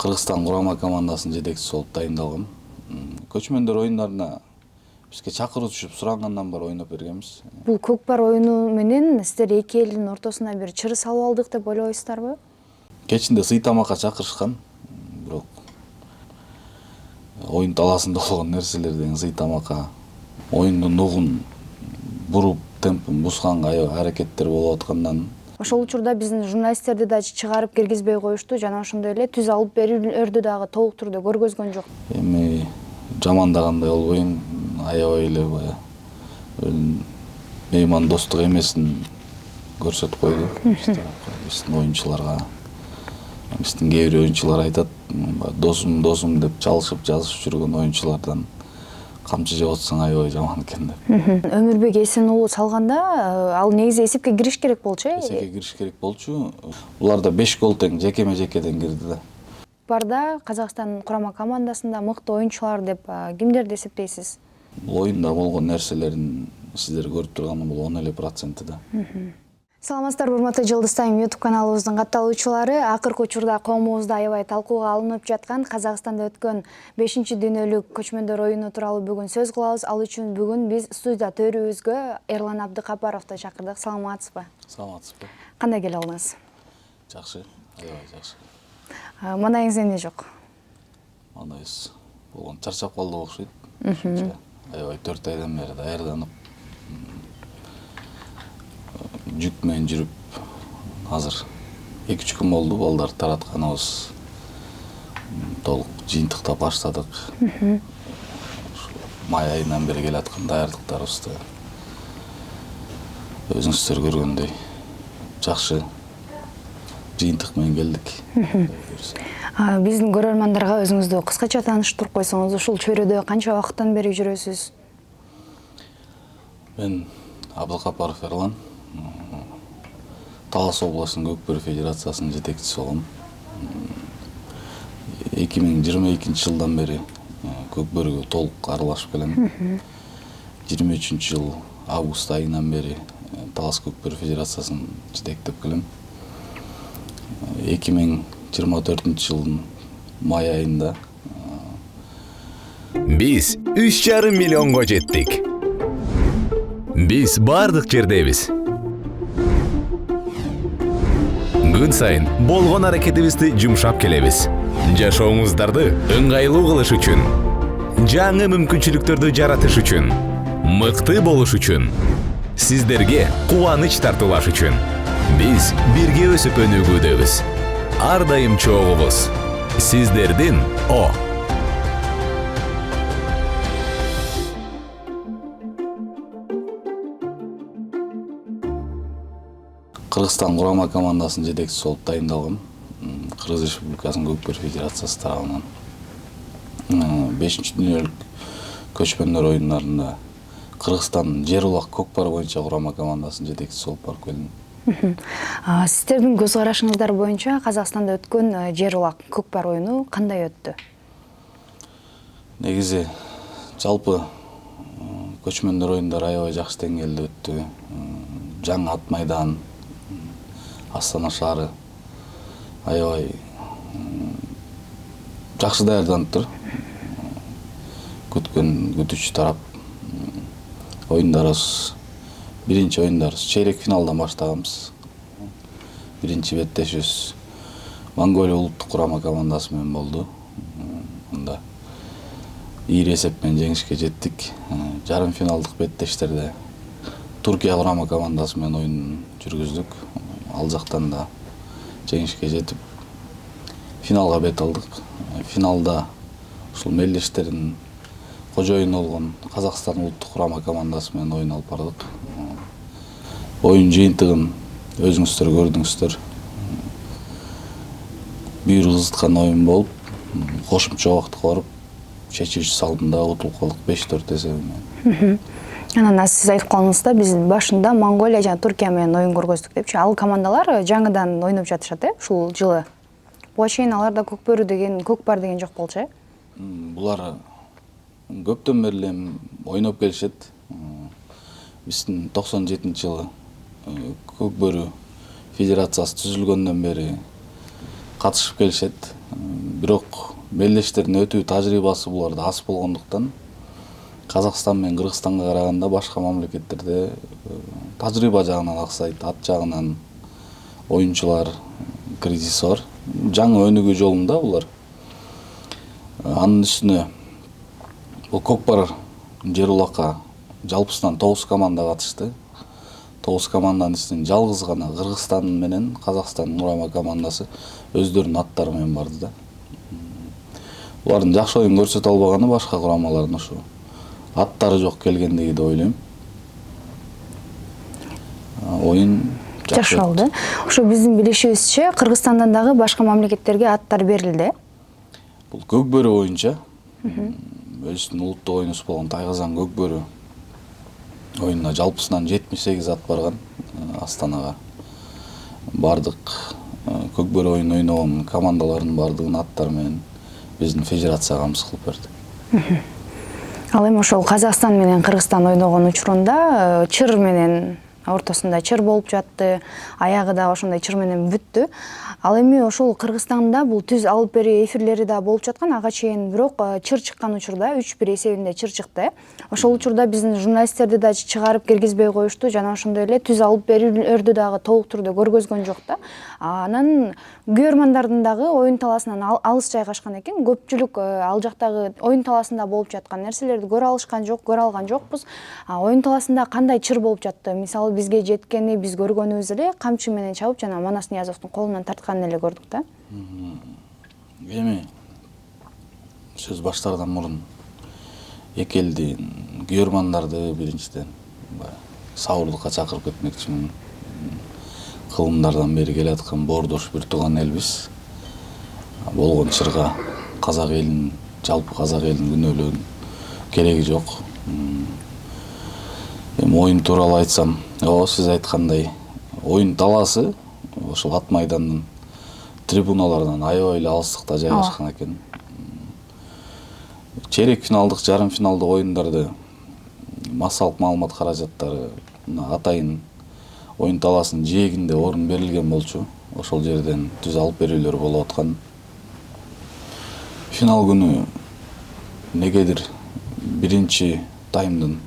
Кыргызстан курама командасынын жетекчиси болуп дайындалгам. Көчмөндөр оюндарына бизге чакыруу түшүп сурангандан бери ойноп бергенбиз. Бул көкпар оюну менен сиздер эки элдин ортосуна бир чыр салып алдык деп ойлойсуздарбы? Кечинде сый тамакка чакырышкан, бирок оюн талаасында болгон нерселерден сый тамакка оюндун нугун буруп, темпин бузганга аябай аракеттер болуп аткандан Ошол учурда биздин журналисттерди да чыгарып киргизбей коюшту, жана ошондой эле түз алып берүүлөрдү дагы толук түрдө көргөзгөн жок. Эми жамандагандай болбойм, аябай эле мейман достук эмесин көрсөтүп койду биздин оюнчуларга. Биздин кээ бир оюнчулар айтат, досум деп чалышып жазышып жүргөн оюнчулардан камчы жеп атсаң аябай жаман экен деп. Өмүрбек Эсен уулу салганда ал негизи эсепке кириш керек болчу, Эсепке кириш керек болчу. Буларда 5 гол тең жекеме-жекеден кирди да. Барда Казакстан курама командасында мыкты оюнчулар деп кимдерди эсептейсиз? Бул оюнда болгон нерселерин сиздер көрүп турган бул 10% да. Саламатсыздарбы, урматтуу Жылдыз Тайм YouTube каналыбыздын катталуучулары. Акыркы учурда коомубузда аябай талкууга алынып жаткан Казакстанда өткөн 5-дүйнөлүк көчмөндөр оюну тууралуу бүгүн сөз кылабыз. Ал үчүн бүгүн биз студия төрүбүзгө Эрлан Абдыкапаровду чакырдык. Саламатсызбы? Саламатсызбы? Кандай келе алдыңыз? Жакшы, аябай жакшы. Манайыңыз эмне жок? Манайыз болгон чарчап калды окшойт. Аябай 4 айдан бери даярданып, жүк менен жүрүп, азыр 2-3 күн болду, балдарды таратканыбыз толук жыйынтыктап баштадык. Май айынан бери келаткан даярдыктарыбызды өзүңүздөр көргөндөй жакшы жыйынтык менен келдик. Биздин көрөрмандарга өзүңүздү кыскача тааныштырып койсоңуз, ушул чөйрөдө канча убакыттан бери жүрөсүз? Мен Абдыкапаров Эрлан, Талас областынын көкпөр федерациясынын жетекчиси болгом. 2022 жылдан бери көкпөргө толук аралашып келем. 23 жыл август айынан бери Талас көкпөр федерациясын жетектеп келем. 2024 жылдын май айында биз 3,5 миллионго жеттик. Биз бардык жердебиз. Күн сайын болгон аракетибизди жумшап келебиз. Жашооңуздарды ыңгайлуу кылыш үчүн, жаңы мүмкүнчүлүктөрдү жаратыш үчүн, мыкты болуш үчүн, сиздерге кубаныч тартуулаш үчүн. Биз бирге өсүп өнүгүүдөбүз. Ар дайым чогубуз. Сиздердин О. Кыргызстан курама командасынын жетекчиси болуп дайындалгам. Кыргыз Республикасынын көкпөр федерациясы тарабынан 5-дүйнөлүк көчмөндөр оюндарында Кыргызстандын жер улак көкпар боюнча курама командасынын жетекчиси болуп барып келдим. Сиздердин көз карашыңыздар боюнча Казакстанда өткөн жер улак көкпар оюну кандай өттү? Негизи жалпы көчмөндөр оюндары аябай жакшы деңгээлде өттү. Жаңы ат майдан, Астана шаары аябай жакшы даярданыптыр. Күтүүчү тарап оюндарыбыз, биринчи оюндарыбыз чейрек финалдан баштаганбыз. Биринчи беттешүүбүз Монголия улуттук курама командасы менен болду. Анда ийри эсеп менен жеңишке жеттик. Жарым финалдык беттештерде Туркия курама командасы менен оюн жүргүздүк. Ал жактан да жеңишке жетип финалга бет алдык. Финалда ушул мелдештердин кожоюну болгон Казакстан улуттук курама командасы менен оюн алып бардык. Оюн жыйынтыгын өзүңүздөр көрдүңүздөр. Бир кызыткан оюн болуп, кошумча убакытка барып, чечүүчү салымда утулуп калдык 5-4 эсебинен. Анан сиз айтып калдыңыз да, биз башында Монголия жана Туркия менен оюн көргөздүк депчи. Ал командалар жаңыдан ойноп жатышат, ушул жылы. Буга чейин аларда көкпар деген жок болчу, Булар көптөн бери ойноп келишет. Биздин 97-жылы көкбөрү федерациясы түзүлгөндөн бери катышып келишет. Бирок белдештердин өтүү тажрыйбасы буларда аз болгондуктан Казакстан менен Кыргызстанга караганда башка мамлекеттерде тажрыйба жагынан аксайт, ат жагынан оюнчулар кризиси бар. Жаңы өнүгүү жолунда булар. Анын үстүнө бул Көкпар жер улакка жалпысынан 9 команда катышты. 9 команданын ичинен жалгыз гана Кыргызстан менен Казакстан урама командасы өздөрүнүн аттары менен барды да. Булардын жакшы оюн көрсөтө албаганы башка курамалардын ушу аттары жок келгендиги деп ойлойм. Оюн жакшы болду. Ошо биздин билишибизче Кыргызстандан дагы башка мамлекеттерге аттар берилди. Бул көкбөрү боюнча өзүнүн улуттук оюнубуз болгон Тайгазан көкбөрү оюнуна жалпысынан 78 ат барган Астанага. Бардык көкбөрү оюн ойногон командалардын бардыгын аттары менен биздин федерация камсыз кылып берди. Ал эми ошол Казакстан менен Кыргызстан ойногон учурунда чыр менен ортосунда чыр болуп жатты, аягы да ошондой чыр менен бүттү. Ал эми ошол Кыргызстанда бул түз алып бери эфирлери да болуп жаткан, ага чейин бирок чыр чыккан учурда 3-1 эсебинде чыр чыкты. Ошол учурда биздин журналисттерди да чыгарып киргизбей коюшту, жана ошондой эле түз алып берүүлөрдү дагы толук түрдө көргөзгөн жок да. Анан көрөрмандардын дагы оюн талаасынан алыс жайгашкан экен. Көпчүлүк ал жактагы оюн талаасында болуп жаткан нерселерди көрө алышкан жок, көрө алган жокпуз. Оюн талаасында кандай чыр болуп жатты? Мисалы бизге жеткени, биз көргөнүбүз эле камчы менен чабып жана Манас Ниязовдун колунан тартканын эле көрдүк да. Эми сөз баштаардан мурун эки элдин көрөрмандарды биринчиден сабырдыкка чакырып кетмекчимин. Кылымдардан бери келаткан боордош бир тууган элбиз. Болгон чырга казак элинин, жалпы казак элинин күнөөлөгөн кереги жок. Эми оюн тууралуу айтсам, сиз айткандай оюн талаасы ошол ат майдандын трибуналарынан аябай эле алыстыкта жайгашкан экен. Чейрек финалдык, жарым финалдык оюндарды массалык маалымат каражаттары атайын оюн талаасынын жээгинде орун берилген болчу. Ошол жерден түз алып берүүлөр болуп аткан. Финал күнү негедир биринчи таймдын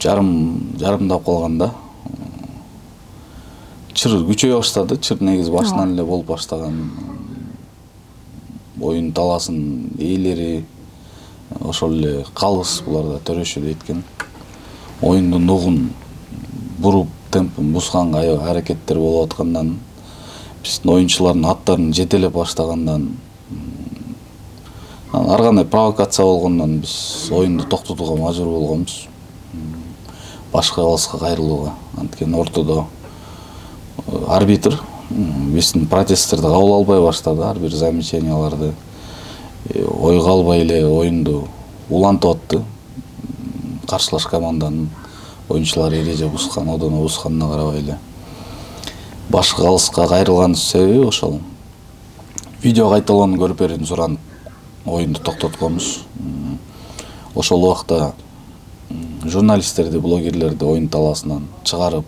жарымдап калганда чыр күчөй баштады. Чыр негизи башынан эле болуп баштаган. Оюн талаасынын ээлери ошол эле калыс буларда төрөшө дейт. Оюндун нугун буруп, темпин бузганга аябай аракеттер болуп аткандан, биздин оюнчулардын аттарын жетелеп баштагандан, ар кандай провокация болгондон биз оюнду токтотууга мажбур болгонбуз. Башка калыска кайрылууга. Анткени ортодо арбитр биздин протесттерди кабыл албай баштады, ар бир замечанияларды ойго албай эле оюнду улантып атты. Каршылаш команданын оюнчулары эреже бузган, одоно бузганына карабай эле. Башка калыска кайрылган себеби ошол. Видео кайталоонун көрүп берүүнү суранып оюнду токтотконбуз. Ошол убакта журналисттерди, блогерлерди оюн талаасынан чыгарып,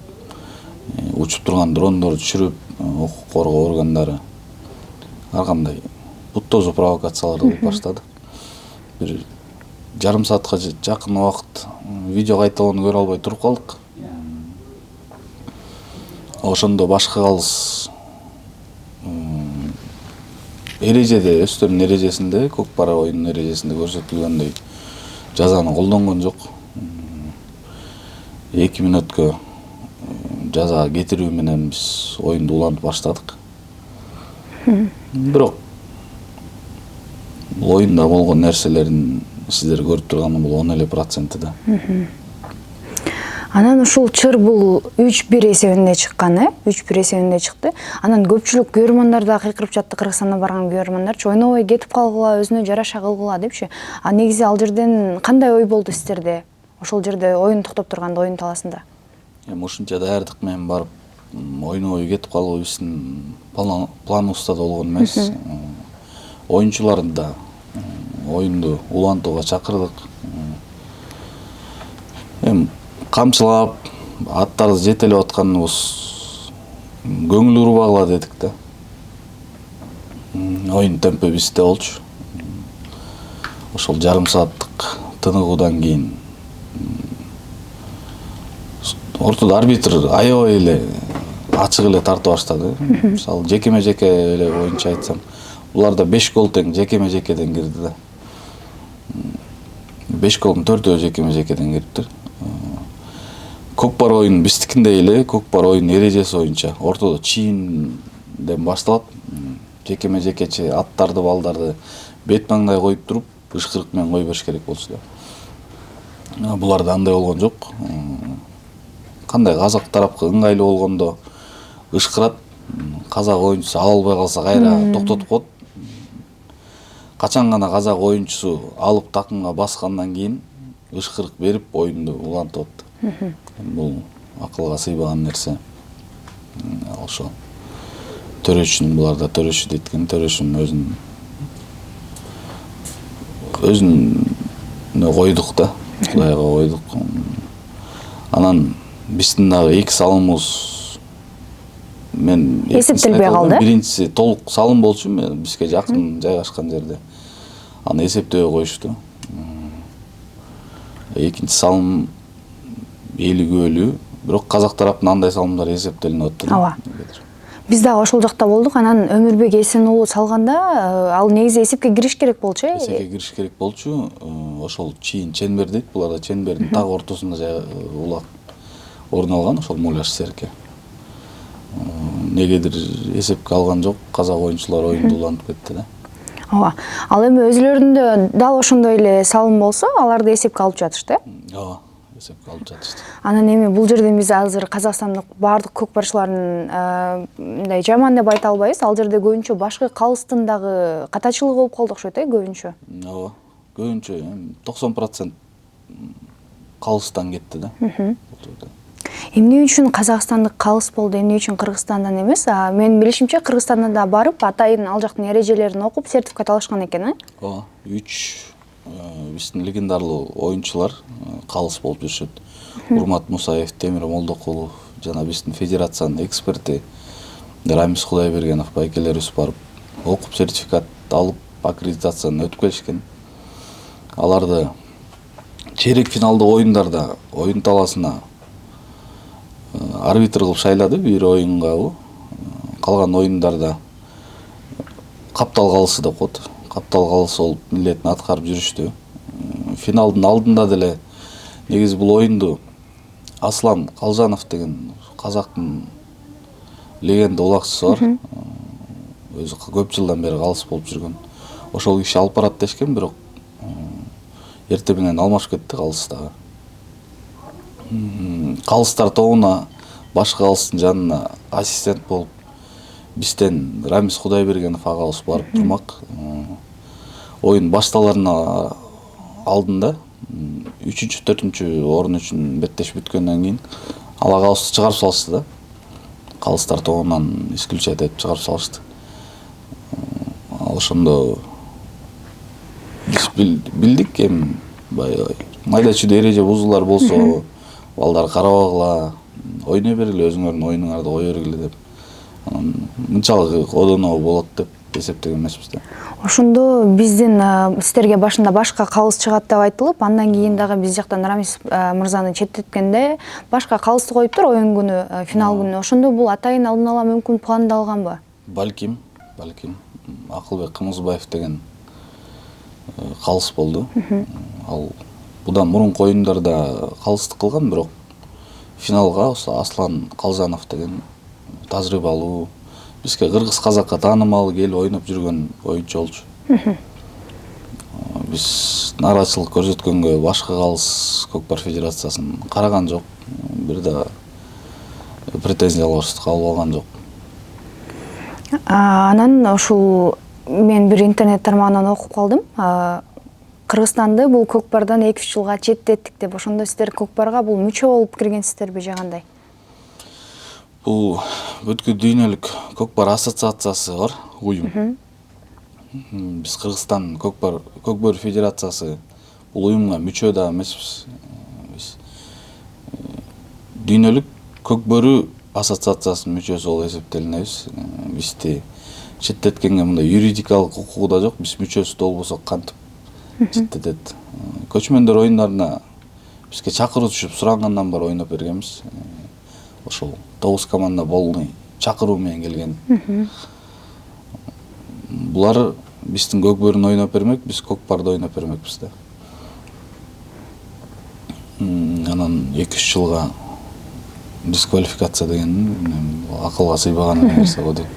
учуп турган дрондорду түшүрүп, укук коргоо органдары ар кандай буттозу провокацияларды кылып баштады. Бир жарым саатка жакын убакыт видео кайталоону көрө албай туруп калдык. Ошондо башка калыс эрежеде, өздөрүнүн эрежесинде, Көкпар оюнунун эрежесинде көрсөтүлгөндөй жазаны колдонгон жок. 2 мүнөткө жаза кетирүү менен биз оюнду улантып баштадык. Бирок бул оюнда болгон нерселерин сиздер көрүп турганы бул 10% да. Анан ушул чыр бул 3-1 эсебинде чыккан, 3-1 эсебинде чыкты. Анан көпчүлүк көрөрмандар да кыйкырып жатты, Кыргызстандан барган көрөрмандарчы ойнобой кетип калгыла, өзүнө жараша кылгыла депчи. Негизи ал жерден кандай ой болду сиздерде? Ошол жерде оюн токтоп турганда, оюн талаасында. Ушунча даярдык менен барып ойнобой кетип калуу биздин планыбызда да болгон эмес. Оюнчуларды да оюнду улантууга чакырдык. Камчылап, аттарды жетелеп атканыбыз көңүл урбагыла дедик да. Oyun темпи бизде болчу. Ошол жарым сааттык тыныгуудан кийин ортодо арбитр аябай эле ачык эле тартып баштады. Мисалы жекеме жеке эле боюнча айтсам, буларда 5 гол тең жекеме жекеден кирди да. 5 голдун 4-өө жекеме жекеден кириптир. Көкпар оюн биздикиндей эле, көкпар оюн эрежеси боюнча ортодо чийинден башталат. Жекеме жекечи аттарды, балдарды бет маңдай коюп туруп, ышкырык менен кое бериш керек болчу да. Буларда андай болгон жок. Кандай казак тарапка ыңгайлуу болгондо ышкырат, казак оюнчусу ала албай калса кайра токтотуп коет. Качан гана казак оюнчусу алып такымга баскандан кийин ышкырык берип оюнду улантып атты. Бул акылга сыйбаган нерсе. Ошо төрөчүнүн, буларда төрөчү дейт экен, төрөчүнүн өзүнө койдук да, Кудайга койдук. Анан биздин дагы 2 салымыбыз мен эсептелбей калды. Биринчиси толук салым болчу, бизге жакын жайгашкан жерде. Аны эсептебей коюшту. Экинчи салым eeligөөлүү, бирок казак тараптын андай салымдары эсептелинип атты. Ооба. Биз дагы ошол жакта болдук. Анан Өмүрбек Эсен уулу салганда, ал негизи эсепке кириш керек болчу. Эсепке кириш керек болчу. Ошол чийин чембер дейт, буларда чембердин так ортосунда улак орун алган, ошол муляж серке. Негедир эсепке алган жок, казак оюнчулар оюнду улантып кетти да. Ооба. Ал эми өзүлөрүндө дал ошондой эле салым болсо, аларды эсепке алып жатышты. Ооба, эсепке алып жатышты. Анан эми бул жерден биз азыр Казакстандык баардык көкпарчылардын мындай жаман деп айта албайбыз. Ал жерде көбүнчө башкы калыстын дагы катачылыгы болуп калды окшойт, көбүнчө. Ооба, көбүнчө 90% калыстан кетти да. Эмне үчүн Казакстандык калыс болду, эмне үчүн Кыргызстандан эмес? Мен билишимче Кыргызстандан да барып, атайын ал жактын эрежелерин окуп, сертификат алышкан экен, Ооба, 3 биздин легендарлуу оюнчулар калыс болуп жүрүшөт. Урмат Мусаев, Темир Молдокулов жана биздин федерациянын эксперти Рамис Кудайбергенов байкелерибиз барып окуп, сертификат алып, аккредитацияны өтүп келишкен. Аларды чейрек финалдык оюндарда оюн талаасына арбитр кылып шайлады, бир оюнга. Калган оюндарда каптал калысы деп коет. Каптал калысы болуп милдетин аткарып жүрүштү. Финалдын алдында деле негизи бул оюнду Аслан Калжанов деген казактын легенда улакчысы бар. Өзү көп жылдан бери калыс болуп жүргөн. Ошол киши алып барат дешкен, бирок эрте менен алмашып кетти калыстагы. Калыстар тобуна башка калыстын жанына ассистент болуп бизден Рамис Кудайбергенов агабыз барып турмак. Оюн башталарына алдында 3-4 орун үчүн беттеш бүткөндөн кийин ал агабызды чыгарып салышты да. Калыстар тобунан исключать этип чыгарып салышты. Ошондо биз билдик, эми майда чүйдө эреже бузуулар болсо балдар карабагыла, ойной бергиле, өзүңөрдүн оюнуңарды кое бергиле деп. Мынчалык одоно болот деп эсептеген эмеспиз да. Ошондо биздин сиздерге башында башка калыс чыгат деп айтылып, андан кийин дагы биз жактан Рамис мырзаны четтеткенде башка калысты коюптур оюн күнү, финал күнү. Ошондо бул атайын алдын ала мүмкүн пландалганбы? Балким. Акылбек Кымызбаев деген калыс болду. Ал будан мурунку оюндарда калыстык кылган, бирок финалга Аслан Калжанов деген тажрыйбалуу, бизге кыргыз казакка таанымал келип ойноп жүргөн оюнчу болчу. Биз нааразычылык көрсөткөнгө башкы калыс көкпар федерациясын караган жок, бир да претензияларыбызды кабыл алган жок. Анан ушул мен бир интернет тармагынан окуп калдым. Кыргызстанды бул көкпардан 2-3 жылга четтеттик деп. Ошондо сиздер көкпарга бул мүчө болуп киргенсиздерби же кандай? Бул бүткүл дүйнөлүк көкпар ассоциациясы бар, уюм. Биз Кыргызстан көкбөр федерациясы бул уюмга мүчө да эмеспиз. Биз дүйнөлүк көкбөрү ассоциациясынын мүчөсү болуп эсептелинебиз. Бизди четтеткенге мындай юридикалык укугу да жок. Биз мүчөсү да болбосок кантип четтетет. Көчмөндөр оюндарына бизге чакыруу түшүп сурангандан бери ойноп бергенбиз. Ошол 9 команда полный чакыруу менен келген. Булар биздин көкбөрүн ойноп бермек, биз көкпарды ойноп бермекпиз да. Анан 2-3 жылга дисквалификация деген акылга сыйбаган нерсе го дейм.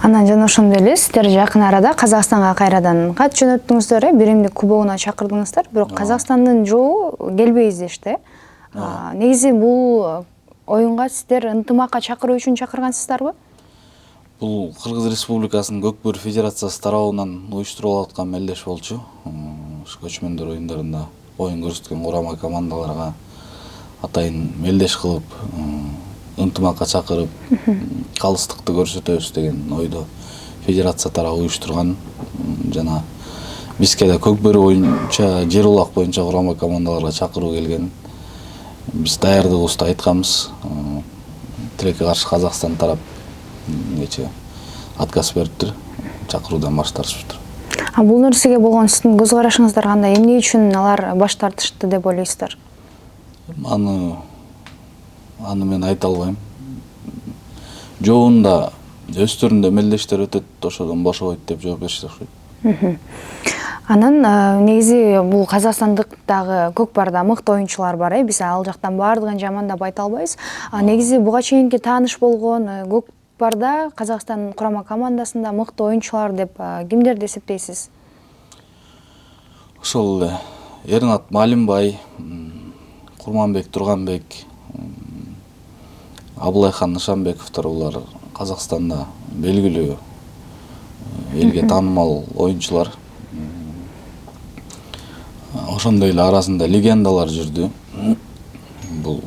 Анан жана ошондой эле сиздер жакын арада Казакстанга кайрадан кат жөнөттүңүздөр, биримдик кубогуна чакырдыңыздар, бирок Казакстандын жобу келбейбиз дешти. Негизи бул оюнга сиздер ынтымакка чакыруу үчүн чакыргансыздарбы? Бул Кыргыз Республикасынын Көкбөр Федерациясы тарабынан уюштурулуп аткан мелдеш болчу. Көчмөндөр оюндарында оюн көрсөткөн курама командаларга атайын мелдеш кылып, ынтымакка чакырып, калыстыкты көрсөтөбүз деген ойдо федерация тарабы уюштурган. Жана бизге да Көкбөр боюнча, Жер улак боюнча курама командаларга чакыруу келген. Биз даярдыгыбызды айтканбыз. Тилекке каршы Казакстан тарап отказ бериптир, чакыруудан баш тартышыптыр. Бул нерсеге болгон сиздин көз карашыңыздар кандай? Эмне үчүн алар баш тартышты деп ойлойсуздар? Аны мен айта албайм. Жобунда өздөрүндө мелдештер өтөт, ошодон бошобойт деп жооп беришти окшойт. Анан негизи бул Казакстандыктагы көкпарда мыкты оюнчулар бар, биз ал жактан баардыгын жамандап айта албайбыз. Негизи буга чейинки тааныш болгон көкпарда Казакстан курама командасында мыкты оюнчулар деп кимдерди эсептейсиз? Ошол эле Эрнат Малимбай, Курманбек Турганбек, Абылайхан Нышанбековдор булар Казакстанда белгилүү элге таанымал оюнчулар. Ошондой эле арасында легендалар жүрдү. Бул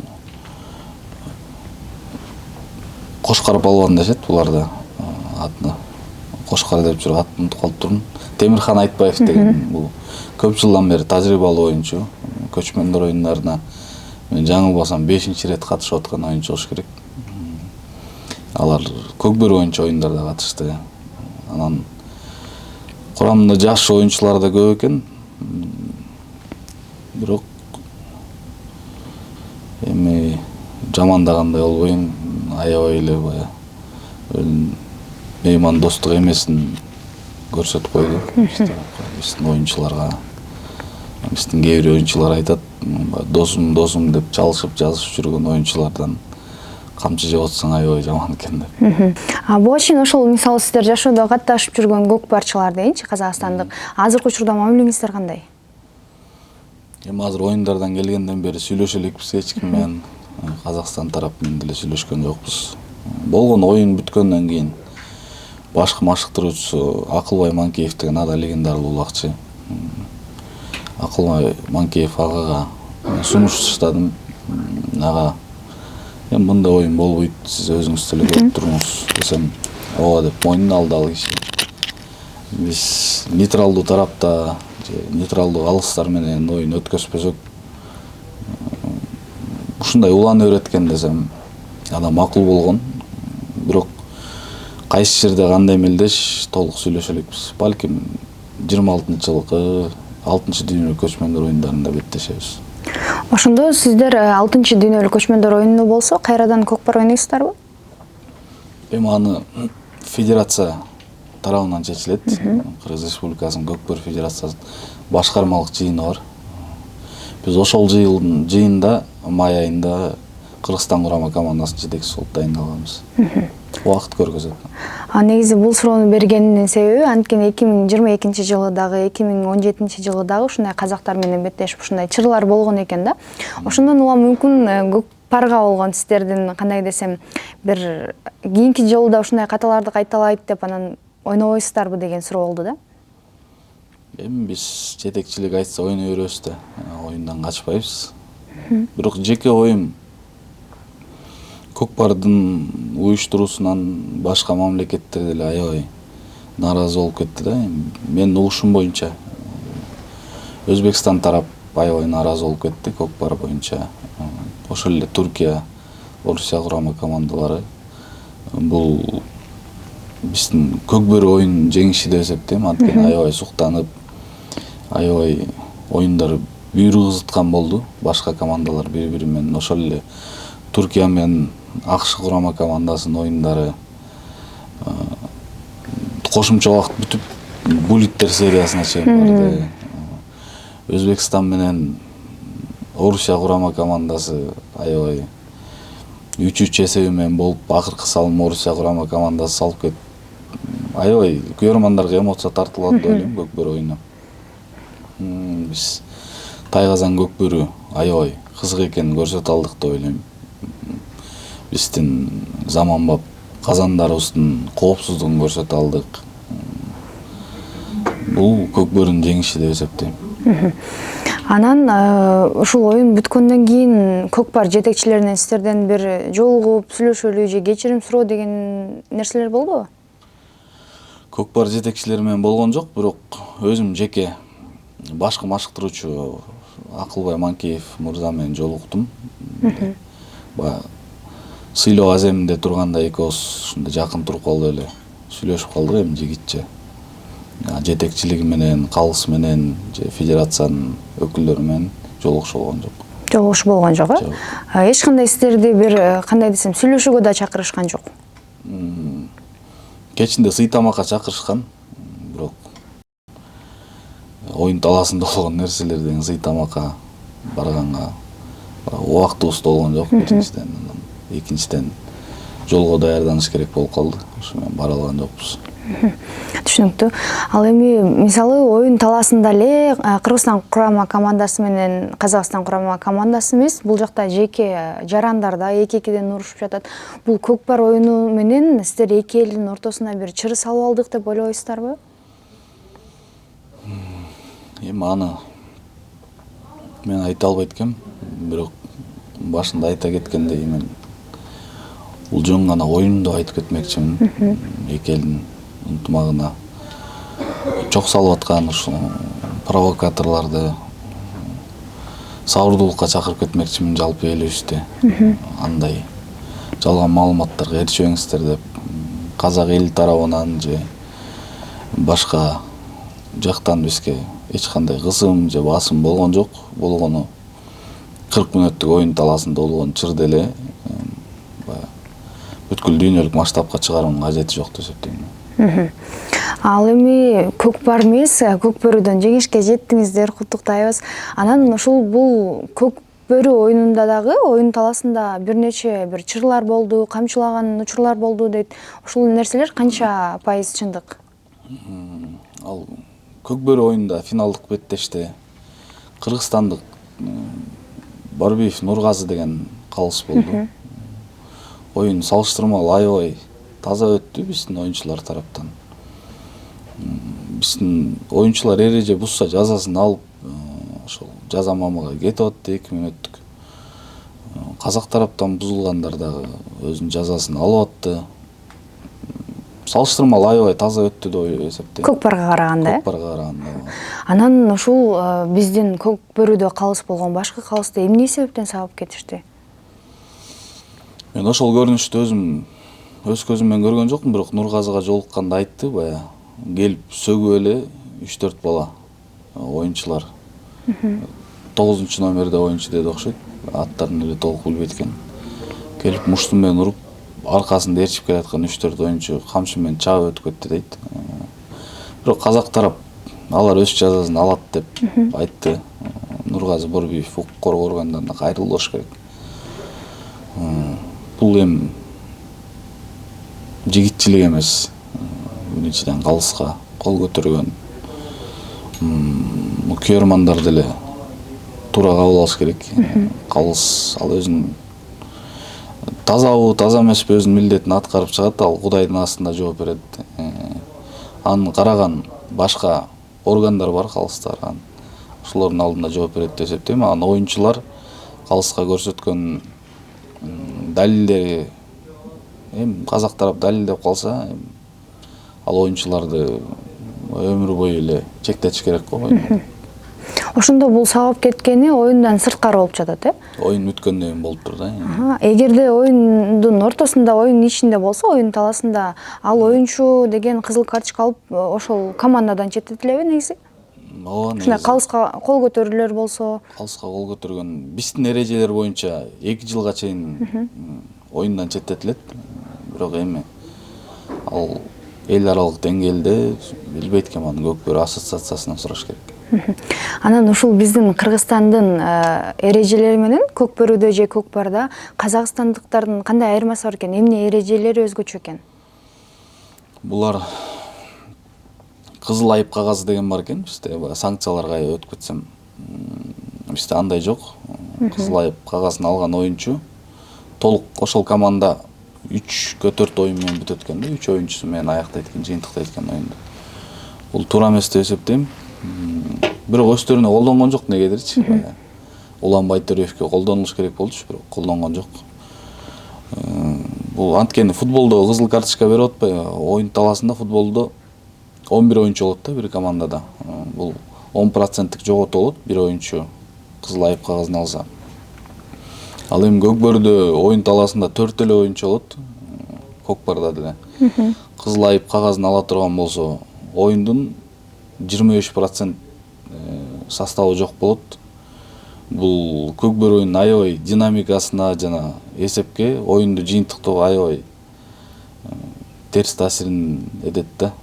Кошкар балбан дешет буларда. Атны Кошкар деп жүрүп атын унутуп калыптырмын. Темирхан Айтбаев деген бул көп жылдан бери тажрыйбалуу оюнчу. Көчмөндөр оюндарына мен жаңылбасам 5-чи рет катышып аткан оюнчу болуш керек. Алар Көкбөр боюнча оюндарда катышты. Анан курамында жаш оюнчулар да көп экен. Бирок эми жамандагандай болбойм, аябай эле бая мейман достук эмесин көрсөтүп койду. Биздин оюнчуларга, биздин кээ бир оюнчулар айтат, досум деп чалышып жазышып жүргөн оюнчулардан камчы жеп атсаң аябай жаман экен деп. Буга чейин ошол мисалы сиздер жашоодо катташып жүргөн көкпарчылар дейинчи, Казакстандык. Азыркы учурда мамилеңиздер кандай? Эми азыр оюндардан келгенден бери сүйлөшө элекпиз, эч ким менен Казакстан тарап менен деле сүйлөшкөн жокпуз. Болгон оюн бүткөндөн кийин башкы машыктыруучусу Акылбай Манкеев деген ада легендардуу улакчы. Акылбай Манкеев агага сунуш таштадым. Ага, эми мындай оюн болбойт, сиз өзүңүз деле көрүп туруңуз десем, ооба деп мойнуна алды ал киши. Биз нейтралдуу тарапта, нейтралдуу алыстар менен оюн өткөзбөсөк, ушундай уланы өйрөткөн десем, ана макул болгон. Бирок кайсы жерде кандай мелдеш толук сүйлөшө элекпиз. Балким 26-жылкы 6-дүйнөлүк көчмөндөр оюндарында беттешебиз. Ошондо сиздер 6-дүйнөлүк көчмөндөр оюну болсо, кайрадан көкпар ойнойсуздарбы? Эми аны федерация тарабынан чечилет. Кыргыз Республикасынын Көкбөр Федерациясынын башкармалык жыйыны бар. Биз ошол жыйында май айында Кыргызстан курама командасынын жетекчиси болуп дайындалганбыз. Убакыт көргөзөт. Негизи бул суроону бергениmin себеби анткени 2022-жылы дагы 2017-жылы дагы ушундай казактар менен беттешип ушундай чырлар болгон экен да. Ошондон улам мүмкүн көкпарга болгон сиздердин кандай десем бир кийинки жолу да ушундай каталарды кайталайт деп анан ойнобойсуздарбы деген суроо болду да. Эми биз жетекчилик айтса ойной беребиз да, оюндан качпайбыз. Бирок жеке оюм көкпардын уюштуруусунан башка мамлекеттер деле аябай нааразы болуп кетти да. Менин угушум боюнча Өзбекстан тарап аябай нааразы болуп кетти көкпар боюнча. Ошол эле Туркия, Орусия курама командалары бул биздин көкбөрү оюн жеңиши деп эсептейм. Анткени аябай суктанып, аябай оюндар бүйүрү кызыткан болду. Башка командалар бири-бири менен, ошол эле Түркия менен АКШ курама командасынын оюндары кошумча убакыт бүтүп, буллиттер сериясына чейин барды. Өзбекстан менен Орусия курама командасы аябай 3-3 эсеби менен болуп, акыркы салым Орусия курама командасы салып кетип, аябай көрөрмандарга эмоция тартылат деп ойлойм көкбөрү оюну. Биз Тайгазан көкбөрү аябай кызык экенин көрсөтө алдык деп ойлойм. Биздин заманбап казандарыбыздын коопсуздугун көрсөтө алдык. Бул көкбөрүнүн жеңиши деп эсептейм. Анан ушул оюн бүткөндөн кийин көкпар жетекчилеринен сиздерден бир жолугуп, сүйлөшөлү же кечирим суроо деген нерселер болдубу? Көкпар жетекчилери менен болгон жок, бирок өзүм жеке башкы машыктыруучу Акылбай Манкеев мырза менен жолуктум. Баягы сыйлоо аземинде турганда экөөбүз ушундай жакын туруп калып эле сүйлөшүп калдык эми жигитче. Жетекчилиги менен, калыс менен же федерациянын өкүлдөрү менен жолугуш болгон жок. Жолугуш болгон жок, э? Эч кандай сиздерди бир кандай десем, сүйлөшүүгө да чакырышкан жок. Кечинде сый тамакка чакырышкан, бирок оюн талаасында болгон нерселер деген сый тамакка барганга убактыбыз болгон жок биринчиден. Экинчиден жолго даярданыш керек болуп калды. Ошо менен бара алган жокпуз. Түшүнүктүү. Ал эми мисалы оюн талаасында эле Кыргызстан курама командасы менен Казакстан курама командасы эмес, бул жакта жеке жарандарда эки-экиден урушуп жатат. Бул көкпар оюну менен сиздер эки элдин ортосуна бир чыр салып алдык деп ойлойсуздарбы? Эми аны мен айта албайт экенм, бирок башында айта кеткендей мен бул жөн гана оюн деп айтып кетмекчимин. Эки элдин ынтымагына чок салып аткан ушул провокаторлорду сабырдуулукка чакырып кетмекчимин жалпы элибизде. Андай жалган маалыматтарга эришпеңиздер деп казак эли тарабынан же башка жактан бизге эч кандай кысым же басым болгон жок. Болгону 40 мүнөттүк оюн талаасында болгон чырды эле бүткүл дүйнөлүк масштабка чыгаруунун кажети жок деп эсептейм. Ал эми көкпар эмес, көкбөрүдөн жеңишке жеттиңиздер, куттуктайбыз. Анан ушул бул көкбөрү оюнунда дагы оюн талаасында бир нече бир чырлар болду, камчылаган учурлар болду дейт. Ушул нерселер канча пайыз чындык? Ал көкбөрү оюнунда финалдык беттеште кыргызстандык Барбиев Нургазы деген калыс болду. Оюн салыштырмалуу аябай таза өттү биздин оюнчулар тараптан. Биздин оюнчулар эреже бузса жазасын алып, ошол жаза мамыга кетип атты 2 мүнөттүк. Казак тараптан бузулгандар дагы өзүнүн жазасын алып атты. Салыштырмалуу аябай таза өттү деп эсептейм. Көкпарга караганда, Көкпарга караганда. Анан ушул биздин көкбөрүдө калыс болгон башкы калысты эмне себептен сабап кетишти? Мен ошол көрүнүштү өзүм өз көзүм менен көргөн жокмун, бирок Нургазыга жолукканда айтты, баягы келип сөгүп эле 3-4 бала оюнчулар. 9 номерде оюнчу деди окшойт. Аттарын эле толук билбейт экен. Келип мушту менен уруп, аркасында ээрчип келаткан 3-4 оюнчу камчы менен чаап өтүп кетти дейт. Бирок казак тарап алар өз жазасын алат деп айтты. Нургазы Борбиев укук органдарына кайрылыш керек. Бул эми жигитчилик эмес. Биринчиден калыска кол көтөргөн көрөрмандар деле туура кабыл алыш керек. Калыс ал өзүнүн тазабы, таза эмеспи өзүнүн милдетин аткарып чыгат, ал Кудайдын астында жооп берет. Аны караган башка органдар бар калыстар, ошолордун алдында жооп берет деп эсептейм. Анан оюнчулар калыска көрсөткөн далилдери эми казак тарап далилдеп калса, ал оюнчуларды өмүр бою эле чектетиш керек го. Ошондо бул сабап кеткени оюндан сырткары болуп жатат, Оюн бүткөндөн кийин болуп тур да. Эгерде оюндун ортосунда, оюндун ичинде болсо, оюн таласында ал оюнчу деген кызыл карточка алып, ошол командадан четтетилеби негизи? Ооба, Ушундай калыска кол көтөрүүлөр болсо, калыска кол көтөргөн биздин эрежелер боюнча 2 жылга чейин оюндан четтетилет. Бирок эми ал эл аралык деңгээлде билбейт экен, аны Көкбөрү ассоциациясынан сураш керек. анан ушул биздин Кыргызстандын эрежелери менен Көкбөрүдө же Көкпарда казакстандыктардын кандай айырмасы бар экен? Эмне эрежелери өзгөчө экен? Булар кызыл айып кагазы деген бар экен бизде, санкцияларга өтүп кетсем. Бизде андай жок. Кызыл айып кагазын алган оюнчу толук ошол команда 3-4 оюн менен бүтөт экен да, 3 оюнчусу менен аяктайт экен, жыйынтыктайт экен оюнду. Бул туура эмес деп эсептейм. Бирок өздөрүнө колдонгон жок негедирчи. Улан Байтөреевке колдонулуш керек болчу, бирок колдонгон жок. Бул анткени футболдо кызыл карточка берип атпайбы? Оюн таласында футболдо 11 оюнчу болот да бир командада. Бул 10% жоготуу болот бир оюнчу кызыл айып кагазын алса. Ал эми Көкбөрүдө оюн таласында 4 эле оюнчу болот. Көкпарда деле. Кызыл айып кагазын ала турган болсо, оюндун 25% составы жок болот. Бул Көкбөрү оюнун аябай динамикасына жана эсепке, оюнду жыйынтыктоого аябай терс таасирин этет да.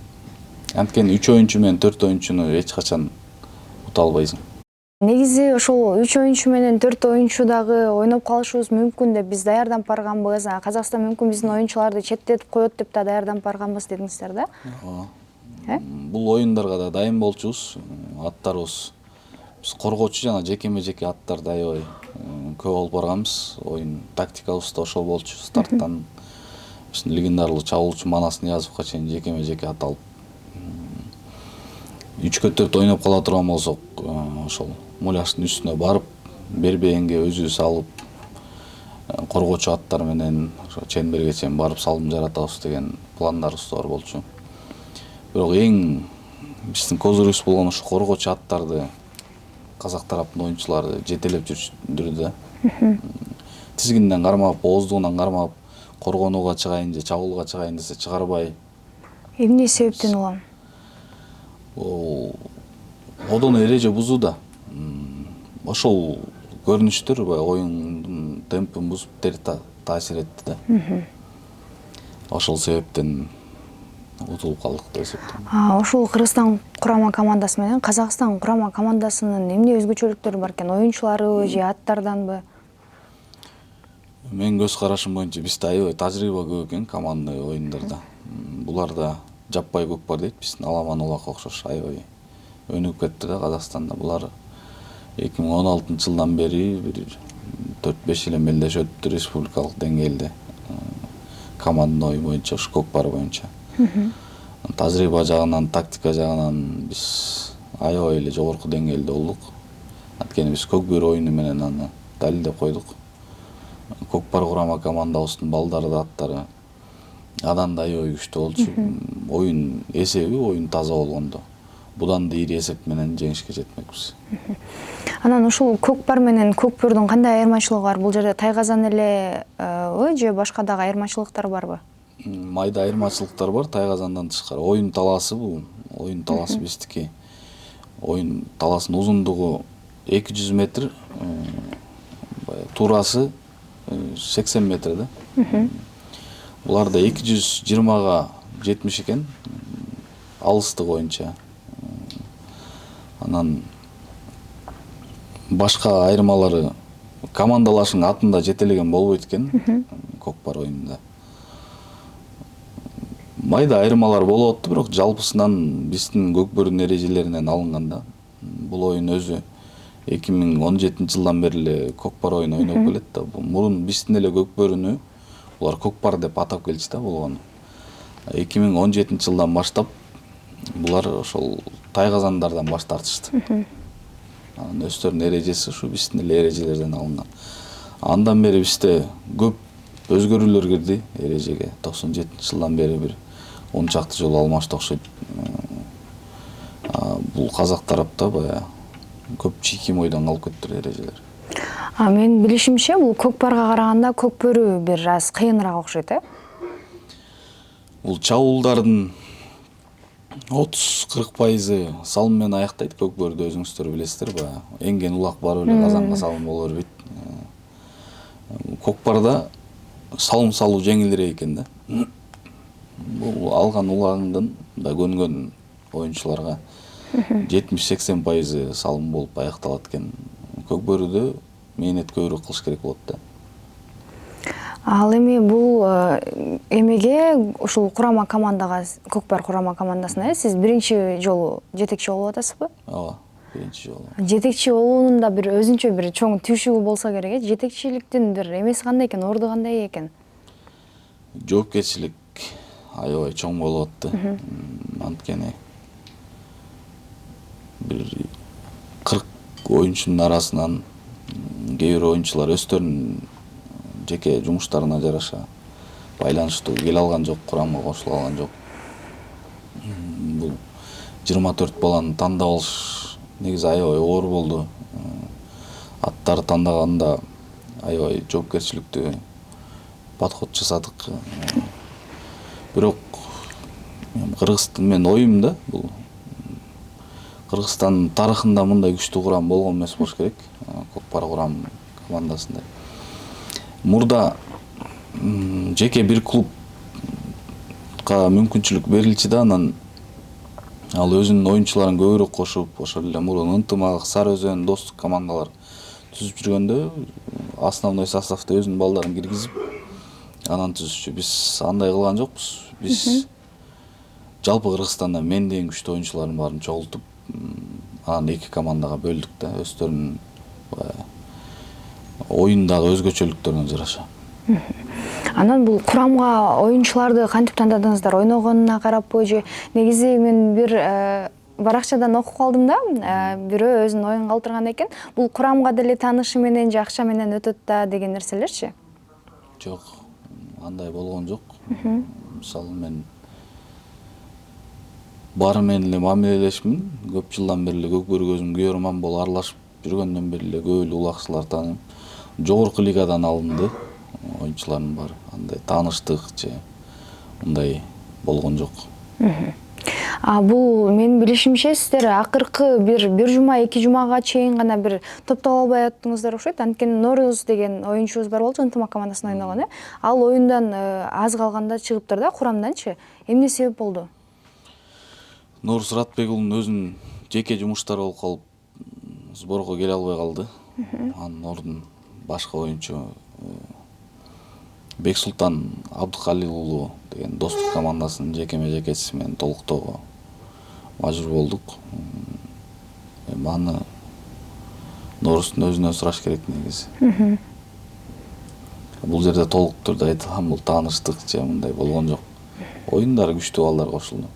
Анткени 3 оюнчу менен 4 оюнчуну эч качан ута албайсың. Негизи ошол 3 оюнчу менен 4 оюнчу дагы ойноп калышыбыз мүмкүн деп биз даярданып барганбыз. Казакстан мүмкүн биздин оюнчуларды четтетип коет деп да даярданып барганбыз дедиңиздер да. Бул оюндарга да дайын болчубуз. Аттарыбыз биз коргоочу жана жекеме-жеке аттарды аябай көп алып барганбыз. Оюн тактикабыз да ошол болчу. Старттан биздин легендарлуу чабуулчу Манас Ниязовго чейин жекеме-жеке ат алып 3-4 ойноп кала турган болсок, ошол муляштын үстүнө барып, бербегенге өзүбүз алып, коргоочу аттар менен ошо чемберге чейин барып салым жаратабыз деген пландарыбыз бар болчу. Бирок эң биздин козырыбыз болгон ушу коргоочу аттарды казак тараптын оюнчулары жетелеп жүрдү да. Тизгинден кармап, ооздугунан кармап, коргонууга чыгайын же чабуулга чыгайын десе чыгарбай. Эмне себептен улам? Одон эреже бузууда. Ошол көрүнүштөр оюндун темпин бузуп таасир этти да. Ошол себептен утулуп калдык деп эсептейм. Ошол Кыргызстан курама командасы менен Казакстан курама командасынын эмне өзгөчөлүктөрү бар экен? Оюнчуларыбы же аттарданбы? Менин көз карашым боюнча бизде аябай тажрыйба көп экен командный оюндарда. Буларда жаппай көкпар дейт, биздин Аламан Улакка окшош аябай өнүгүп кетти да Казакстанда. Булар 2016-жылдан бери бир 4-5 жыл эмелдешет республикалык деңгээлде командный оюн боюнча, ушу көкпар боюнча. Тажрыйба жагынан, тактика жагынан биз аябай эле жогорку деңгээлде болдук. Анткени биз Көкбөрү оюну менен аны далилдеп койдук. Көкпар курама командабыздын балдары да аттары адан да аябай күчтүү болчу. Оюн эсеби, оюн таза болгондо будан да ири эсеп менен жеңишке жетмекпиз. Анан ушул Көкпар менен Көкбөрдүн кандай айырмачылыгы бар? Бул жерде тайгазан эле же башка дагы айырмачылыктар барбы? Майда айырмачылыктар бар тайгазандан тышкары. Оюн таласы бул. Оюн таласы биздики. Оюн таласынын узундугу 200 метр, туурасы 80 метр да. Буларда 220га 70 экен, алыстык боюнча. Анан башка айырмалары командалашың атында жетелеген болбойт экен Көкпар оюнунда. Майда айырмалар болуп атты, бирок жалпысынан биздин Көкбөрүнүн эрежелеринен алынган да. Бул оюн өзү 2017-жылдан бери эле Көкпар оюну ойноп келет да. Мурун биздин эле Көкбөрүнү булар Көкпар деп атап келчү да болгону. 2017-жылдан баштап булар ошол тайгазандардан баш тартышты. Анын өздөрүнүн эрежеси ушу биздин эле эрежелерден алынган. Андан бери бизде көп өзгөрүүлөр кирди эрежеге. 97-жылдан бери бир 10 чакты жолу алмашты окшойт. Бул казак тарапта баягы көп чийки мойдон калып кетти эрежелер. Менин билишимче, бул көкпарга караганда көкбөрү бир аз кыйыныраак окшойт, Бул чабуулдардын 30-40% салым менен аяктайт. Көкбөрүдө өзүңүздөр билесиздер, баягы энген улак барып эле казанга салым боло бербейт. Көкпарда салым салуу жеңилирээк экен да. Бул алган улагыңдын да көнгөн оюнчуларга 70-80% салым болуп аякталат экен. Көкбөрүдө мээнет көбүрөөк кылыш керек болот да. Ал эми бул эмеге ушул курама командага, көкпар курама командасына сиз биринчи жолу жетекчи болуп атасызбы? Ооба, биринчи жолу. Жетекчи болуунун да бир өзүнчө бир чоң түйшүгү болсо керек. Жетекчиликтин бир эмеси кандай экен, орду кандай экен? Жоопкерчилик аябай чоң болуп атты. Анткени бир 40 оюнчунун арасынан кээ бир оюнчулар өздөрүнүн жеке жумуштарына жараша байланыштуу келе алган жок, курамга кошула алган жок. Бул 24 баланы тандап алыш негизи аябай оор болду. Аттарды тандаганда аябай жоопкерчиликтүү подход жасадык. Бирок Кыргызстан менин оюм да, бул Кыргызстандын тарыхында мындай күчтүү курам болгон эмес болуш керек. Көкпар курам командасында. Мурда жеке бир клубка мүмкүнчүлүк берилчи да, анан ал өзүнүн оюнчуларын көбүрөөк кошуп, ошол эле мурун Ынтымак, Сары Өзөн, достук командалар түзүп жүргөндө основной составда өзүнүн балдарын киргизип анан түзүшчү. Биз андай кылган жокпуз. Биз жалпы Кыргызстанда менден күчтүү оюнчулардын баарын чогултуп, анан эки командага бөлдүк да, өздөрүнүн оюндагы өзгөчөлүктөрүнө жараша. Анан бул курамга оюнчуларды кантип тандадыңыздар? Ойногонуна карапбы же? Негизи мен бир баракчадан окуп калдым да, бирөө өзүнүн оюн калтырган экен. Бул курамга деле таанышы менен же акча менен өтөт да деген нерселерчи? Жок, андай болгон жок. Мисалы мен баары менен эле мамилелешмин. Көп жылдан бери эле көкбөрүгө өзүм күйөрман болуп аралашып жүргөндөн бери эле көп эле улакчылар тааныйм. Жогорку лигадан алынды оюнчулардын баары. Андай тааныштык же мындай болгон жок. Бул менин билишимче сиздер акыркы бир жума, 2 жумага чейин гана бир топтоло албай аттыңыздар окшойт. Анткени Норuz деген оюнчубуз бар болчу, Ынтымак командасында ойногон, Ал оюндан аз калганда чыгыптыр да, курамданчы. Эмне себеп болду? Норuz Ратбек уулунун өзүнүн жеке жумуштары болуп калып, сборго келе албай калды. Анын ордун башка оюнчу Бексултан Абдыкалил уулу деген достук командасынын жекеме-жекеси менен толуктоого мажбур болдук. Эми аны Норуздун өзүнөн сураш керек негизи. Бул жерде толук түрдө айтылган, бул тааныштык же мындай болгон жок. Оюндары күчтүү балдар кошулду.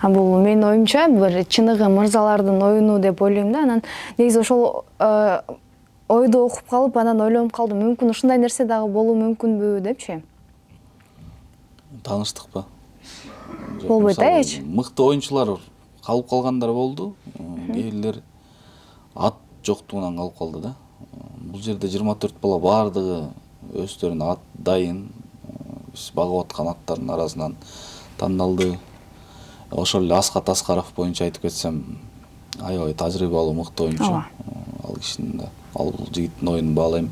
Бул менин оюмча бир чыныгы мырзалардын оюну деп ойлойм да. Анан негизи ошол ойду окуп калып, анан ойлонуп калдым, мүмкүн ушундай нерсе дагы болуу мүмкүнбү депчи. Тааныштыкпы? Болбойт эч? Мыкты оюнчулар калып калгандар болду. Кээрлер ат жоктугунан калып калды да. Бул жерде 24 бала баардыгы өздөрүнүн ат дайын. Биз багып аткан аттардын арасынан тандалды. Ошол эле Аскат Аскаров боюнча айтып кетсем, аябай тажрыйбалуу мыкты оюнчу. Ал кишинин да, ал жигиттин оюнун баалайм.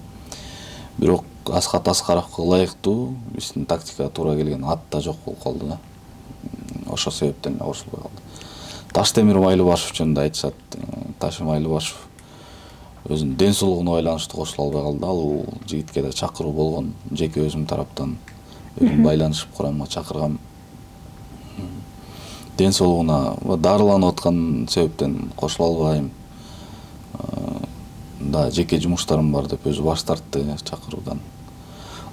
Бирок Аскат Аскаровго ылайыктуу биздин тактикага туура келген ат да жок болуп калды да. Ошол себептен эле кошулбай калды. Таштемир Майлыбашев жөнүндө айтышат. Ташы Майлыбашев өзүнүн ден соолугуна байланыштуу кошула албай калды. Ал жигитке да чакыруу болгон, жеке өзүм тараптан өзүм байланышып курамга чакыргам. Ден соолугуна дарыланып аткан себептен кошула албайм. Да, жеке жумуштарым бар деп өзү баш тартты чакыруудан.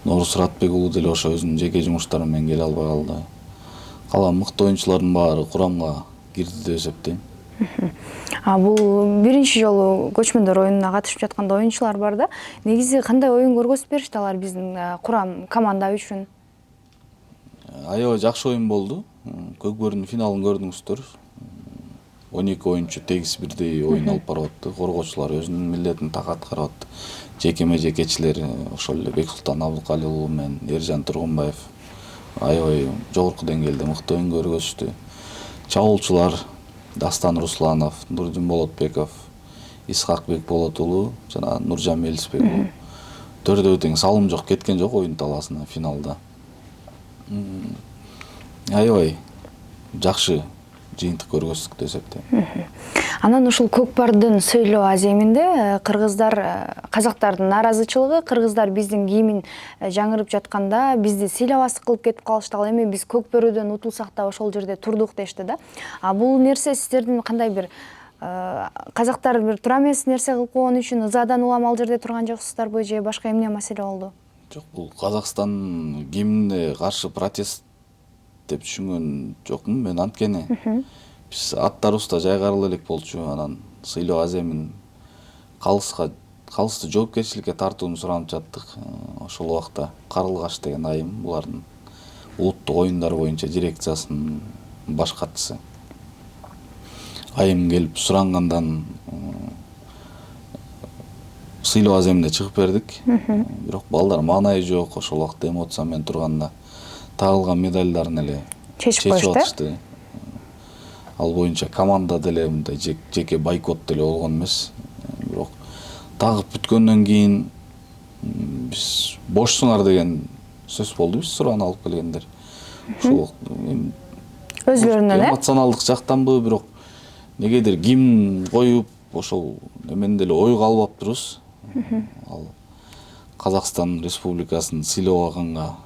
Норuz Ратбек уулу деле ошо өзүнүн жеке жумуштары менен келе албай калды. Калган мыкты оюнчулардын баары курамга кирди деп эсептейм. Бул биринчи жолу көчмөндөр оюнуна катышып жатканда оюнчулар бар да. Негизи кандай оюн көргөзүп беришти алар биздин курам команда үчүн? Аябай жакшы оюн болду. Көкбөрүнүн финалын көрдүңүздөр. 12 оюнчу тегиз бирдей оюн алып барып атты. Коргоочулар өзүнүн милдетин так аткарып атты. Жекеме жекечилер ошол эле Бексултан Абдыкалил уулу менен Ержан Тургунбаев аябай жогорку деңгээлде мыкты оюн көргөзүштү. Чабуулчулар Дастан Русланов, Нурдин Болотбеков, Исхакбек Болот уулу жана Нуржан Мелисбек уулу төрдөө тең салым жок, кеткен жок оюн талаасына финалда. Аябай жакшы жыйынтык көргөздүк деп эсептейм. Анан ушул көкпардын сыйлоо аземинде кыргыздар, казактардын нааразычылыгы, кыргыздар биздин кийимин жаңырып жатканда бизди сыйлабастык кылып кетип калышты, ал эми биз көк бөрүдөн утулсак да ошол жерде турдук дешти да. Бул нерсе сиздердин кандай бир казактар бир туура эмес нерсе кылып койгон үчүн ызадан улам ал жерде турган жоксуздарбы же башка эмне маселе болду? Жок, бул Казакстан гимнине каршы протест деп түшүнгөн жокмун мен. Анткени биз аттарыбызда жайгарыла элек болчу. Анан сыйлоо аземин калысты жоопкерчиликке тартууну суранып жаттык. Ошол убакта Карылгаш деген айым, булардын улуттук оюндар боюнча дирекциясынын баш катчысы айым келип сурангандан сыйлоо аземине чыгып бердик. Бирок балдар маанайы жок, ошол убакта эмоция менен турганда тагылган медальдарын эле чечип атышты. Ал боюнча команда деле мындай жеке бойкот деле болгон эмес. Бирок тагып бүткөндөн кийин биз бошсуңар деген сөз болду биз сурааны алып келгендер. Ошол өзлөрүнөн эмоционалдык жактанбы, бирок негедир гимн коюп ошол эмени деле ойго албаптырбыз. Ал Казакстан Республикасын сыйлабаганга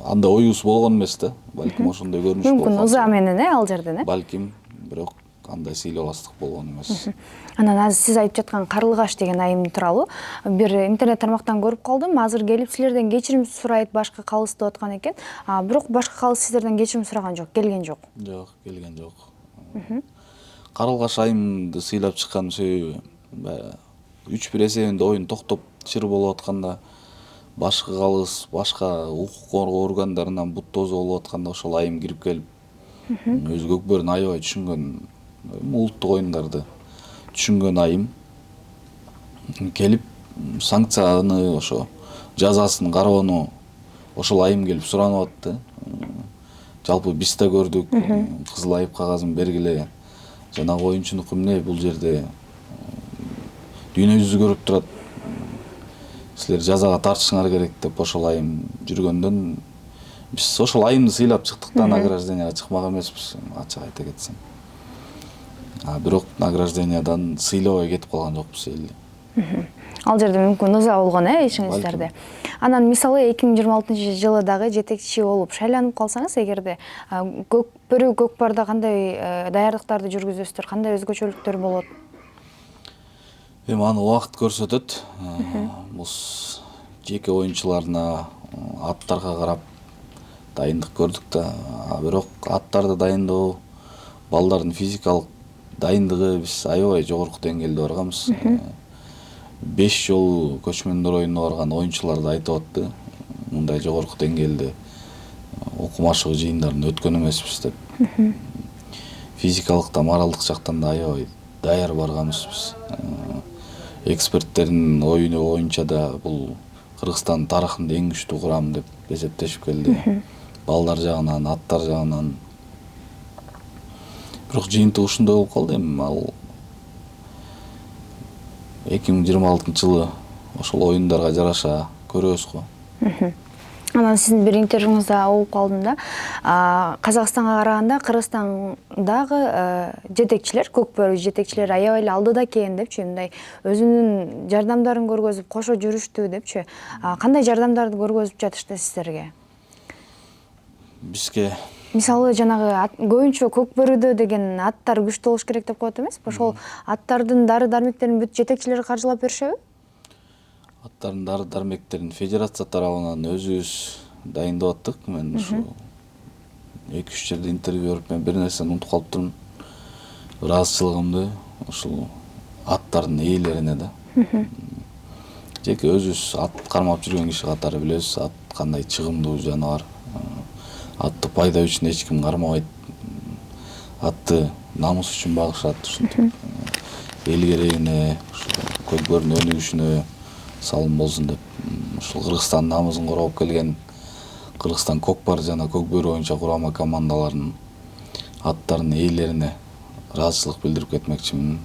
андай оюбуз болгон эмес да. Балким ошондой көрүнүш болгон. Мүмкүн ыза менен ал жерден Балким, бирок андай сыйлабастык болгон эмес. Анан азыр сиз айтып жаткан Карылгаш деген айым тууралуу бир интернет тармактан көрүп калдым. Азыр келип силерден кечирим сурайт, башкы калыс деп аткан экен. Бирок башкы калыс сиздерден кечирим сураган жок, келген жок. Жок, келген жок. Карылгаш айымды сыйлап чыккан себеби 3-1 эсебинде оюн токтоп чыр болуп атканда, башкы калыс, башка укук коргоо органдарынан бут тозу болуп атканда ошол айым кирип келип өзү көкбөрүн аябай түшүнгөн, улуттук оюндарды түшүнгөн айым келип санкцияны, ошо жазасын кароону ошол айым келип суранып атты. Жалпы биз да көрдүк, кызыл айып кагазын бергиле, жанагы оюнчунуку эмне, бул жерде дүйнө жүзү көрүп турат, силер жазага тартышыңар керек деп ошол айым жүргөндөн биз ошол айымды сыйлап чыктык да, награжденияга чыкмак эмеспиз, ачык айта кетсем. Бирок награждениядан сыйлабай кетип калган жокпуз эле. Ал жерде мүмкүн ыза болгон ишиңиздерде. Анан мисалы 2026 жылы жетекчи болуп шайланып калсаңыз, эгерде көкбөрү көкпарда кандай даярдыктарды жүргүзөсүздөр, кандай өзгөчөлүктөр болот? Эми аны убакыт көрсөтөт. Биз жеке оюнчуларына, аттарга карап дайындык көрдүк да, бирок аттарды дайындоо, балдардын физикалык дайындыгы биз аябай жогорку деңгээлде барганбыз. 5 жолу көчмөндөр оюнуна барган оюнчулар да айтып атты, мындай жогорку деңгээлде окумашуу жыйындарын өткөн эмеспиз деп. Физикалык да, моралдык жактан да аябай даяр барганбыз биз. Эксперттердин оюну боюнча да бул Кыргызстан тарыхында эң күчтүү курам деп эсептешип келди. Балдар жагынан, аттар жагынан. Бирок жыйынтык ушундай болуп калды. Эми ал 2026 жылы ошол оюндарга жараша көрөбүз го. Анан сиздин бир интервьюңузда угуп калдым да, Казакстанга караганда Кыргызстандагы жетекчилер, көкбөрү жетекчилер аябай эле алдыда экен депчи, мындай өзүнүн жардамдарын көргөзүп, кошо жүрүштү депчи. Кандай жардамдарды көргөзүп жатышты сиздерге? Бизге мисалы жанагы көбүнчө көкбөрүдө деген аттар күчтүү болуш керек деп коет эмеспи? Ошол аттардын дары дармектерин бүт жетекчилер каржылап беришеби? Аттардын дары дармектерин федерация тарабынан өзүбүз дайындап аттык. Мен ушу 2-3 жерде интервью берип, мен бир нерсени унутуп калыптырмын. Ыраазычылыгымды ушул аттардын ээлерине да. Жеке өзүбүз ат кармап жүргөн киши катары билебиз, ат кандай чыгымдуу жаныбар. Атты пайда үчүн эч ким кармабайт. Атты намыс үчүн багышат, ушинтип эл керегине, көкбөрүнүн өнүгүшүнө салым болсун деп ушул Кыргызстандын намысын коргоп келген Кыргызстан көкпар жана көкбөрү боюнча курама командаларынын аттарынын ээлерине ыраазычылык билдирип кетмекчимин.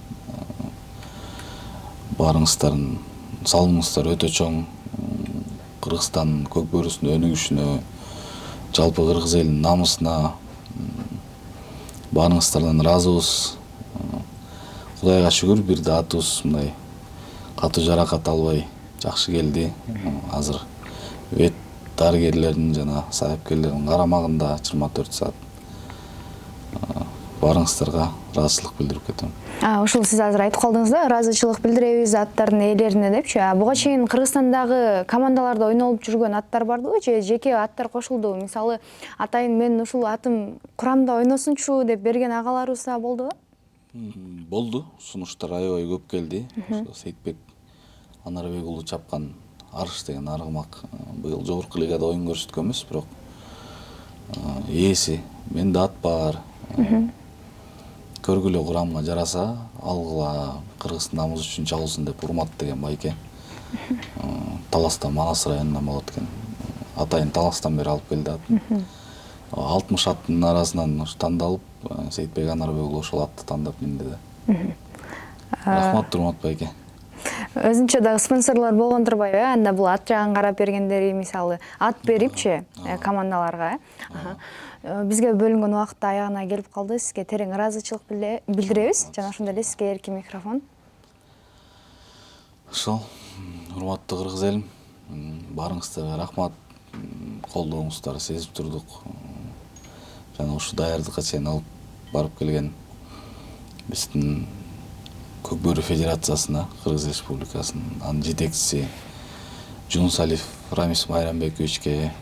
Барыңыздардын салымыңыздар өтө чоң. Кыргызстандын көкбөрүсүнүн өнүгүшүнө, жалпы кыргыз элинин намысына баарыңыздардан ыраазыбыз. Кудайга шүгүр, бир да атыбыз мындай катуу жаракат албай жакшы келди. Азыр вет дарыгерлердин жана саяпкерлердин карамагында 24 саат. Баарыңыздарга ыраазычылык билдирип кетем. Ушул сиз азыр айтып калдыңыз да, ыраазычылык билдиребиз аттардын ээлерине депчи. Буга чейин Кыргызстандагы командаларда ойнолуп жүргөн аттар бардыбы же жеке аттар кошулдубу? Мисалы, атайын мен ушул атым курамда ойносунчу деп берген агаларыбыз да болдубу? Болду. Сунуштар аябай көп келди. Сейитбек Анарбек уулу чапкан Арыш деген аргымак быйыл жогорку лигада оюн көрсөткөн эмес, бирок ээси менде ат бар. Көргүлө курамга жараса, алгыла, Кыргыздын намысы үчүн чабылсын деп урмат деген байке. Таластан, Манас районунан болот экен. Атайын Таластан бери алып келди атын. 60 аттын арасынан тандалып, Сейитбек Анарбек уулу ошол атты тандап минди да. Рахмат, урмат байке. Өзүнчө дагы спонсорлор болгон турбайбы? Анда бул ат жагын карап бергендери, мисалы, ат берипчи командаларга. Бизге бөлүнгөн убакыт аягына келип калды. Сизге терең ыраазычылык билдиребиз. Жана ошондой эле сизге эркин микрофон. Ошол, урматтуу кыргыз элим, баарыңыздарга рахмат. Колдооңуздарды сезип турдук. Жана ушу даярдыкка чейин алып барып келген биздин Көкбөрү Федерациясына, Кыргыз Республикасынын анын жетекчиси Жунсалиев Рамис Майрамбековичке,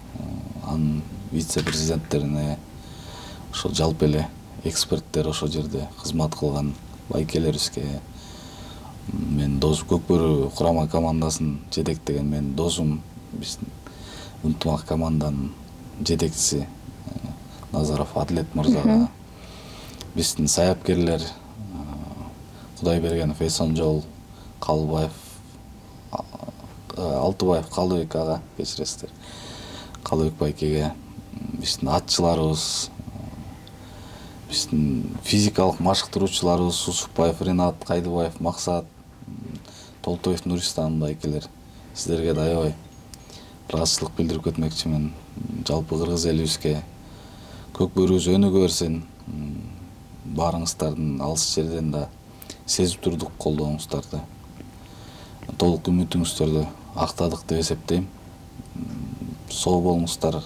анын вице-президенттерине, ошол жалпы эле эксперттер ошол жерде кызмат кылган байкелерибизге, мен дос Көкбөрү курама командасынын жетектеген менин досум, биздин ынтымак команданын жетекчиси Назаров Адлет мырзага, биздин саяпкерлер Кудайбергенов Эсонжол, Калыбаев, Алтыбаев Калыбек ага, кечиресиздер, Калыбек байкеге, биздин атчыларыбыз, биздин физикалык машыктыруучуларыбыз Усупбаев Ринат, Кайдыбаев Максат, Толтоев Нуристан байкелер, сиздерге да аябай ыраазычылык билдирип кетмекчимин. Жалпы кыргыз элибизге көкбөрүбүз өнүгө берсин. Баарыңыздардын алыс жерден да сезип турдук колдооңуздарды. Толук үмүтүңүздөрдү актадык деп эсептейм. Соо болуңуздар,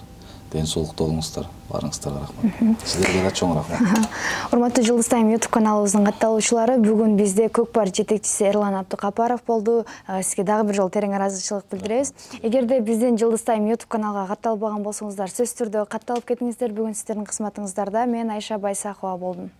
ден соолукта болуңуздар. Баарыңыздарга рахмат. Сиздерге да чоң рахмат. Урматтуу Жылдыз Тайм YouTube каналыбыздын катталуучулары, бүгүн бизде Көкпар жетекчиси Эрлан Абдыкапаров болду. Сизге дагы бир жолу терең ыраазычылык билдиребиз. Эгерде биздин Жылдыз Тайм YouTube каналга катталбаган болсоңуздар, сөзсүз түрдө катталып кетиңиздер. Бүгүн сиздердин кызматыңыздарда мен Айша Байсакова болдум.